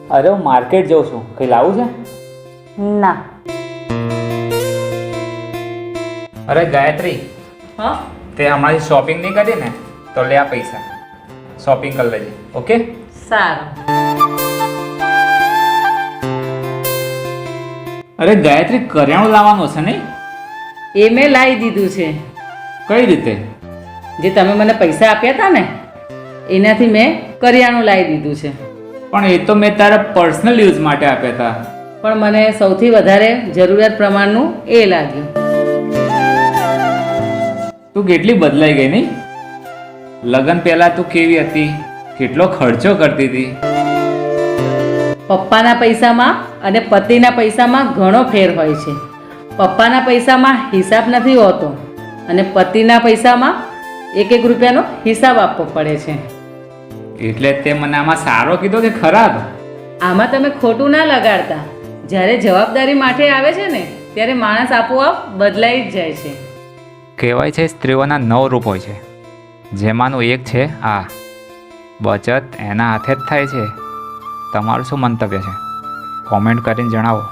અરે હું માર્કેટ જાઉં છું, કંઈ લાવું છે? ના. અરે ગાયત્રી, હા, તે હમણાંથી શોપિંગ નહીં કરી ને, તો લે આ પૈસા, શોપિંગ કરી લેજે. ઓકે? સારું. અરે ગાયત્રી, કરિયાણું લાવવાનું છે નહીં? એ મેં લાવી દીધું છે. કઈ રીતે? જે તમે મને પૈસા આપ્યા હતા ને એનાથી મેં કરિયાણું લાવી દીધું છે. પણ એ તો મેં તારા પર્સનલ યુઝ માટે આપ્યા હતા. પણ મને સૌથી વધારે જરૂરિયાત પ્રમાણનું એ લાગ્યું. તું કેટલી બદલાઈ ગઈ નહીં? લગ્ન પહેલા તું કેવી હતી, કેટલો ખર્ચો કરતી હતી. પપ્પાના પૈસામાં અને પતિના પૈસામાં ઘણો ફેર હોય છે. પપ્પાના પૈસામાં હિસાબ નથી હોતો અને પતિના પૈસામાં એક એક રૂપિયાનો હિસાબ આપવો પડે છે. એટલે તે મને આમાં સારો કીધો કે ખરાબ? આમાં તમે ખોટું ના લગાડતા. જ્યારે જવાબદારી માટે આવે છે ને ત્યારે માણસ આપોઆપ બદલાઈ જ જાય છે. કહેવાય છે સ્ત્રીઓના 9 રૂપ હોય છે, જેમાંનું એક છે આ બચત એના હાથે જ થાય છે. તમારું શું મંતવ્ય છે? કોમેન્ટ કરીને જણાવો.